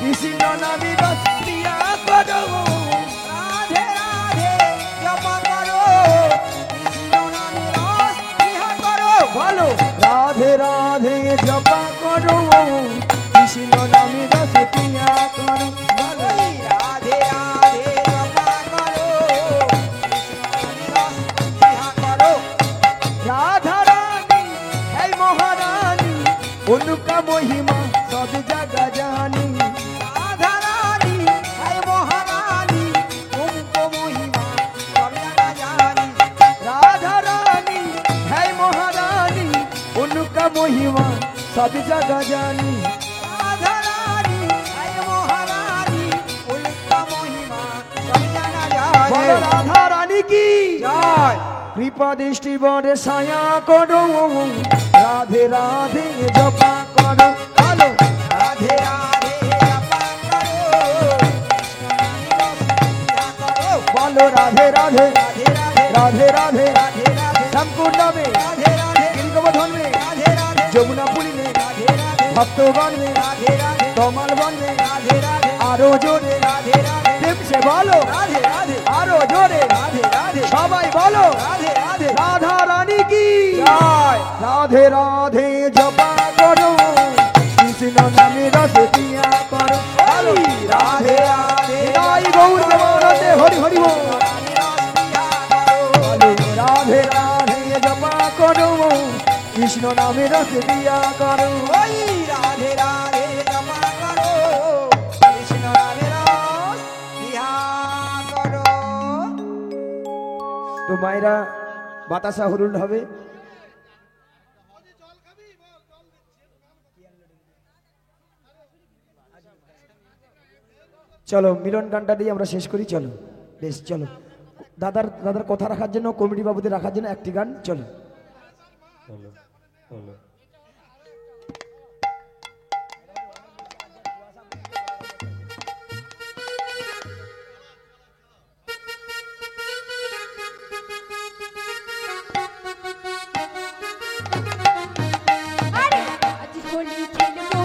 কৃষ্ণ নামে রস পিয়া করো রাধে রাধে জপা করো কৃষ্ণ নামে রস পিয়া করো বলো রাধে রাধে জপা করো কৃষ্ণ নামে রস পিয়া করো বলো রাধে রাধে জপা করো কৃষ্ণ নামে রস পিয়া করো রাধা রানী হে মহারানী উনকা মহিমা সব জায়গা জানি রাধা রানী হে মহারানী উनको মহিমা সব জায়গা জানি রাধা রানী হে মহারানী উনকা মহিমা সব জায়গা জানি রাধা রানী হে মহারানী উनको মহিমা সব জায়গা বলো জানি রাধা রানী কি জয় কৃপা দৃষ্টি বরে ছায়া করো রাধে রাধে জপা করো বলো রাধে রাধে জপা করো বলো রাধে রাধে রাধে রাধে রাধে রাধে রাধে রাধে শ্যামকুণ্ড মে রাধে রাধে গিরিগোবর্ধন মে রাধে রাধে যমুনাপুরী মে রাধে রাধে ভক্তগণ মে রাধে রাধে তমাল বন মে রাধে রাধে আরো জোরে রাধে রাধে প্রেম সে বলো রাধে রাধে আরো জোরে রাধে রাধে সবাই বলো রাধে রাধে রাধা রানী কি জয় রাধে রাধে জপা করো কৃষ্ণ নামে রস পিয়া করো বলো রাধে রাধে জয় গৌর দেবানন্দে হরি হরি বল বলো রাধে রাধে জপা করো কৃষ্ণ নামে রস পিয়া করো ওই রাধে রাধে জপা করো কৃষ্ণ নামে রস পিয়া করো তো মায়েরা বাতাসা হরুল হবে চলো মিলন গানটা দিয়ে আমরা শেষ করি চলো বেশ চলো দাদার কথা রাখার জন্য কমিটি বাবুদের রাখার জন্য একটি গান চলো আরে আজ হোলি খেলবো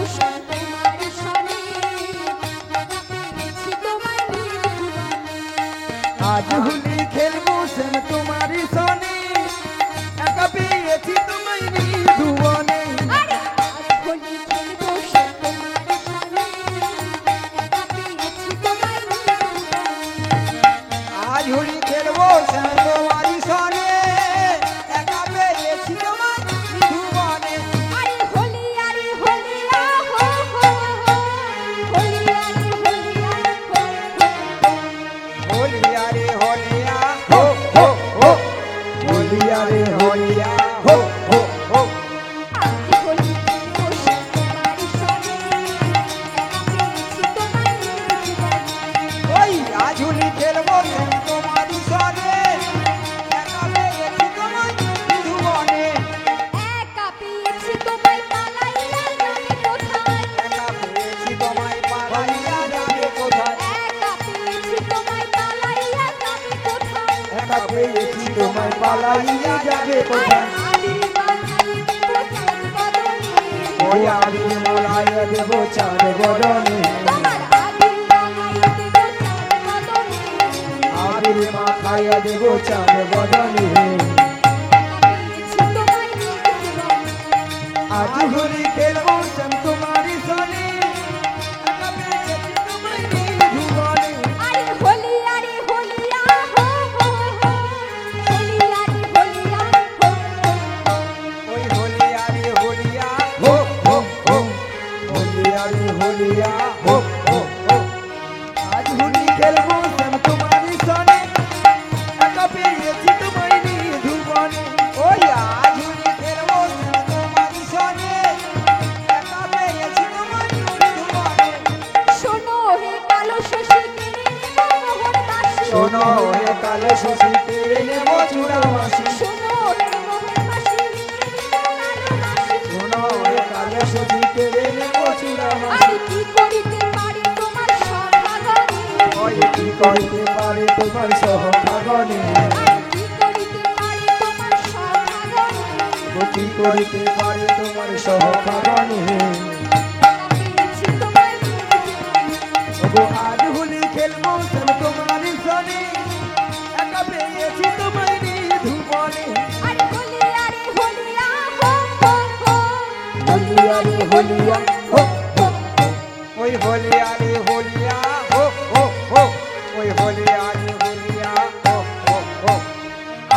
তোমার সনে পেয়েছি তোমায় নির্বাণে। আজ হোলি খেলবো সেম তোমারই সনে একা পেয়েছি তোমায় নিধুবনে আরে আজ হোলি খেলবো তোমার সনে একা পেয়েছি তোমায় নির্বাণে। আজ হোলি খেলবো তোমারি সনে একা পেয়েছি তোমার নিধুবনে আরে হোলি আ হো হো হো হোলি আ হো হো হোলিয়া রে হোলিয়া হো হো হো হোলিয়া রে হোলিয়া হো হো হো আজ হোলি খেলবো তোমার সনে একা পেয়েছি তোমায় নির্বাণে। ওই আজ হোলি খেলবো তোমারি সনে একা পেয়েছি তোমার নিধুবনে একা পেয়েছি তোমায় পালাইয়া যাবে কোথায়? একা পেয়েছি তোমায় পালাইয়া যাবে কোথায় একা পেয়েছি তোমায় পালাইয়া যাবে কোথায়? একা পেয়েছি তোমায় পালাইয়া যাবে কোথায় আদির বাধাই দেব চাঁদ বদনে। ওই আদি মোলায় দেব চাঁদ বদনে তোমার আদির বাধাই দেব চাঁদ বদনে। আবির মাথায় দেব চাঁদ বদনে একা পেয়েছি তোমায় নির্বাণে। আজ হোলি খেলবো সেম তোমারই সনে একা পেয়েছি তোমায় নিধুবনে আরে হোলি আ হো হো হো হোলি আ হো হো হো হয়ে কালে শশী কেড়ে নেব চূড়া মাসি শোনো রে মোহন মাসি শোনো হয়ে কালে শশী কেড়ে নেব চূড়া মাসি আমি কি করিতে পারি তোমার সভাগণে ওই কি করিতে পারে তোমার সহভাগনে আমি কি করিতে পারি তোমার সভাগণে ও কি করিতে পারে তোমার সহভাগনে পেয়েছি তোমায় ওগো আজ হোলি খেলবো সব তোমার সনে একা পেয়েছি তোমায় নিধুবনে আরে হলিয়া রে হলিয়া হো হো হো হোলিয়া রে হোলিয়া হো হো ওই হোলিয়া রে হোলিয়া হো হো হো ওই হোলিয়া রে হোলিয়া হো হো হো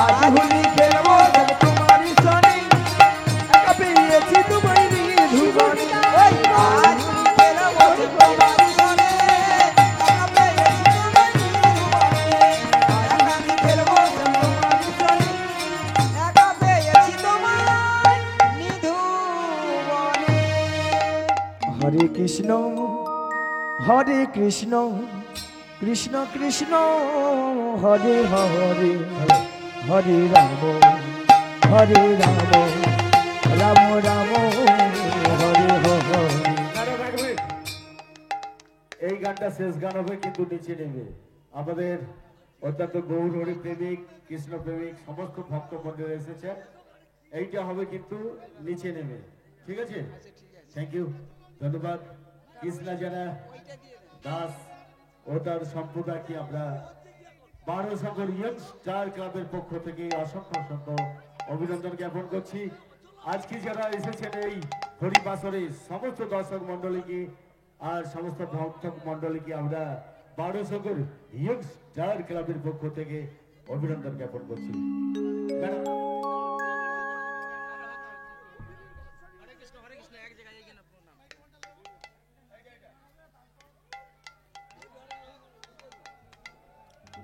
আজ হোলি খেলবো সব তোমার সনে একা পেয়েছি তোমায় নিধুবনে ওই আজ খেলবো তোমার সনে একা পেয়েছি তোমায় নিধুবনে একা আমি খেলবো তোমার সনে একা পেয়েছি তোমায় নিধুবনে হরে কৃষ্ণ কৃষ্ণ কৃষ্ণ হরে হরে হরে রাম রাম রাম হরে হরে এই গানটা শেষ গান হবে, কিন্তু নিচে নেবে আমাদের অত্যন্ত গৌর হরি প্রেমিক, কৃষ্ণ প্রেমিক সমস্ত ভক্ত মন্ডলী এসেছেন। এইটা হবে কিন্তু নিচে নেবে, ঠিক আছে? থ্যাংক ইউ, ধন্যবাদ। কৃষ্ণা জানা দাস ও তার সম্প্রদায়কে আমরা 12 সকল ইয়ং স্টার ক্লাবের পক্ষ থেকে অসংখ্য অসংখ্য অভিনন্দন জ্ঞাপন করছি। আজকে যারা এসেছেন এই হরিবাসরে সমস্ত দর্শক মন্ডলীকে আর সমস্ত ভক্ত মন্ডলীকে আমরা 12 সকল ইয়ং স্টার ক্লাবের পক্ষ থেকে অভিনন্দন জ্ঞাপন করছি। ম্যাডাম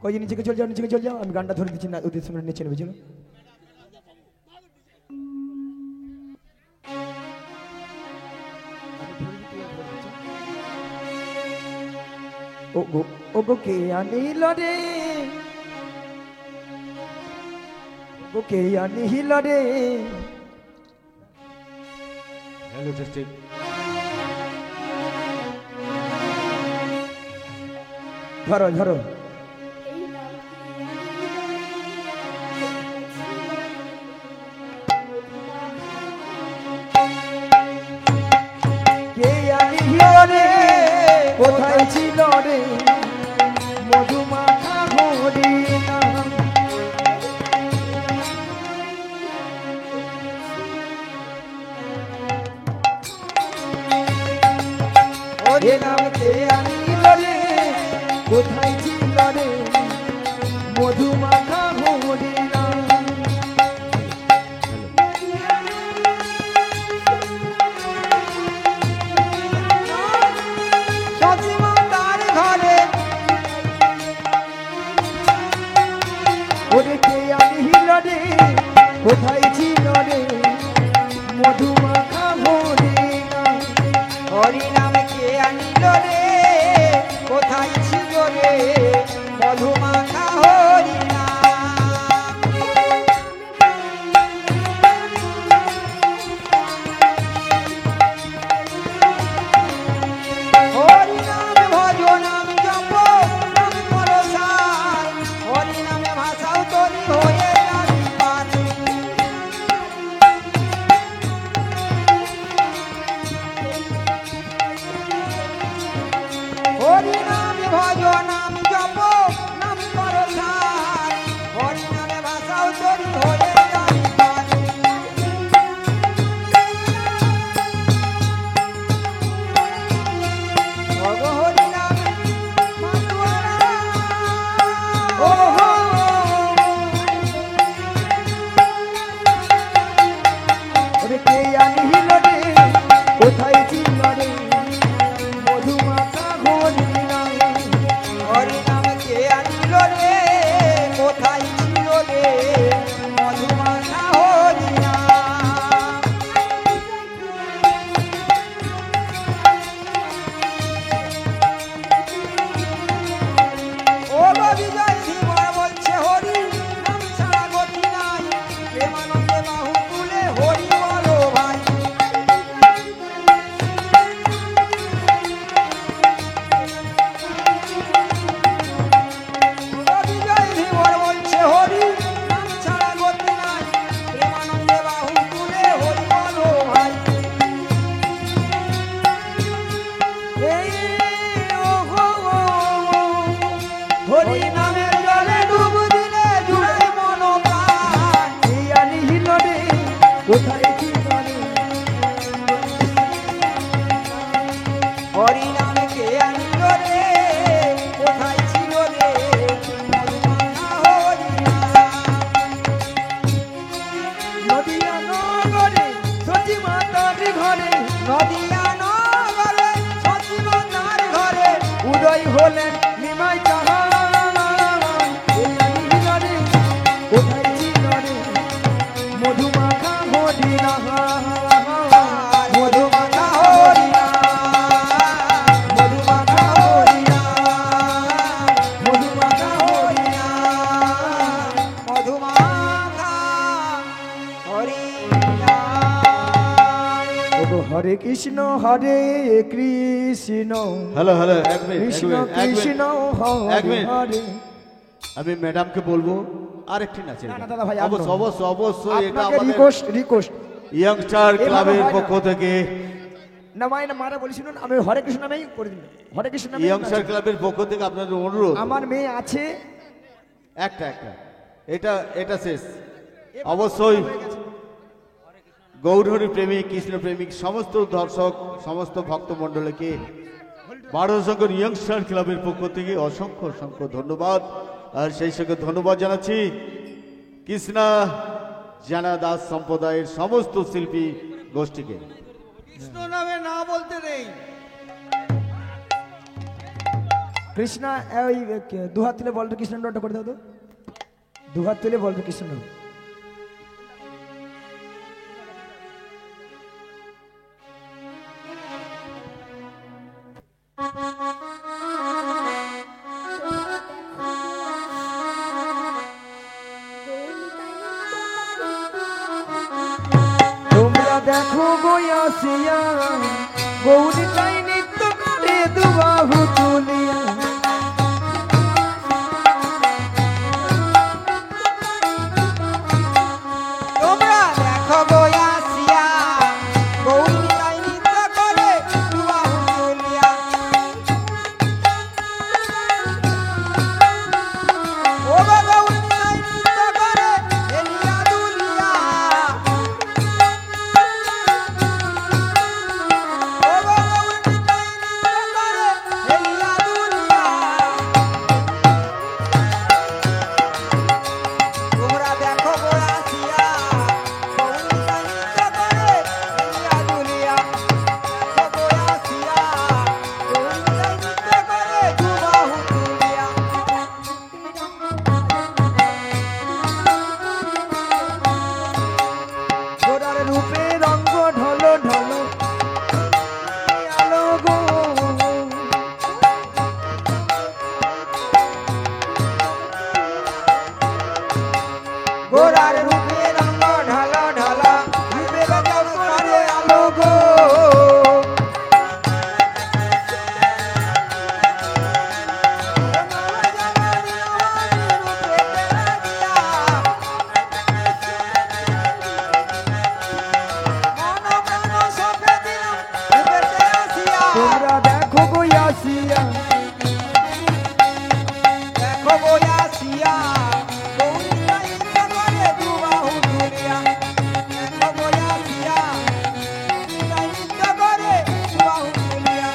কই যে নিচে চল যাও আমি গানটা ধরে দিচ্ছি না ওদের সামনে নিচে নেবে চলো ও গো কে আনিল রে ও কে আনিল রে হ্যালো টেস্টিং। ধরো এই নাম কে আনিল রে কোথায় ছিল রে মধুমাখা হরিণা ওরে নাম কে আনিল রে কোথায় ছিল রে মধুমাখা হরিণা সচিমাতার ঘরে ওরে কে আনিল রে কোথায় ছিল রে মধুমাখা হরিণা হরিনাম কে আনিল রে কোথায় ছিল রে মধুমাখা হরিনাম হরিনাম ভজ নাম জপ নাম পরসার হরিনামে ভাষাও তরি হয়ে যাবি পার হরে কৃষ্ণ কৃষ্ণ হ্যালো হ্যালো এক মিনিট কৃষ্ণ এক কৃষ্ণ এক হরে মিনিট। হরে। আমি ম্যাডামকে বলবো আরেকটি নাচের না, গান। না, দাদা ভাই, অবশ্যই আপনার। অবশ্যই অবশ্যই এটা আপনাকে আমাদের রিকোয়েস্ট ইয়ংস্টার এভাবে ক্লাবের হয় না। পক্ষ থেকে না মারা বলি শুনুন, আমি হরে কৃষ্ণ নামেই করে দিন, হরে কৃষ্ণ নামেই ইয়ংস্টার নাচি। ক্লাবের পক্ষ থেকে আপনাদের অনুরোধ আমার মেয়ে আছে, একটা এটা এটা শেষ। অবশ্যই গৌরহরি প্রেমিক কৃষ্ণ প্রেমিক সমস্ত দর্শক সমস্ত ভক্তমণ্ডলীকে বারোশঙ্কর ইয়ংস্টার ক্লাবের পক্ষ থেকে অসংখ্য অসংখ্য ধন্যবাদ। আর সেই সঙ্গে ধন্যবাদ জানাচ্ছি কৃষ্ণা জানা দাস সম্প্রদায়ের সমস্ত শিল্পী গোষ্ঠীকে। কৃষ্ণ নামে না বলতে নেই। কৃষ্ণা ওই দুহাত তুলে বলতো কৃষ্ণ নামটা করে দাও তো, দুহাত তুলে বলতো কৃষ্ণ নাম। তোমরা দেখো বয়াসিয়া গৌরী তাই নৃত্য করে দুবাহু তুলিয়া। তোমরা দেখো বয়াসিয়া গৌরী তাই নৃত্য করে দুবাহু তুলিয়া। ও গো গৌরী তাই নৃত্য করে হেলিয়া দুলিয়া। ও গো গৌরী তাই নৃত্য করে হেলিয়া দুলিয়া। তোমরা দেখো বয়াসিয়া গৌরী তাই নৃত্য করে হেলিয়া দুলিয়া। দেখো বয়াসিয়া গৌরী তাই নৃত্য করে দুবাহু তুলিয়া। গোরার রূপে রঙ্গ ঢলো ঢলো আলো গো। গোরার রূপে রঙ্গ ঢালা ঢালা রূপে বাজাও করে আলো গো। তোমরা দেখো বয়াসিয়া দেখো বয়াসিয়া গৌরী তাই নৃত্য করে দুবাহু তুলিয়া। দেখো বয়াসিয়া গৌরী তাই নৃত্য করে দুবাহু তুলিয়া।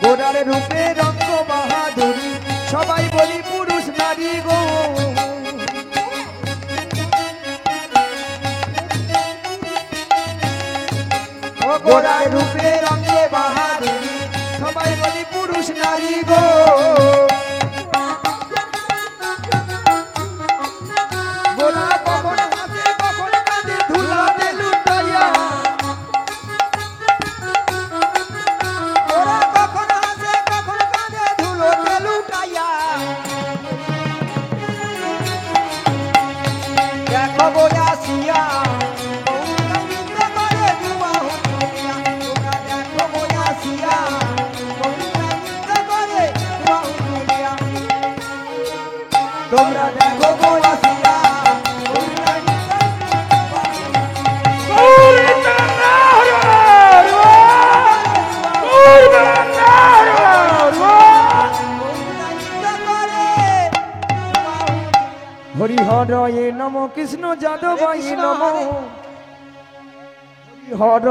গোরার রূপে রঙ্গ বাহাদুরি সবাই বলি পুরুষ নারী গো। ও গোরার রূপে রঙে বাহাদুরি সবাই বলি পুরুষ নারী গো। গোরা কখন হাসে কখন কাঁদে ধুলাতে লুটাইয়া। ওরা কখন হাসে কখন কাঁদে ধুলোতে লুকাইয়া। দেখো বয়াসিয়া গৌরী তাই নৃত্য করে দুবাহু তুলিয়া। তোমরা দেখো বয়াসিয়া গৌরী তাই নৃত্য করে দুবাহু তুলিয়া। তোমরা দেখো বয়াসিয়া গৌরী তাই নৃত্য হরি হরয়ে নম কৃষ্ণ যাদবায় নম হরি হর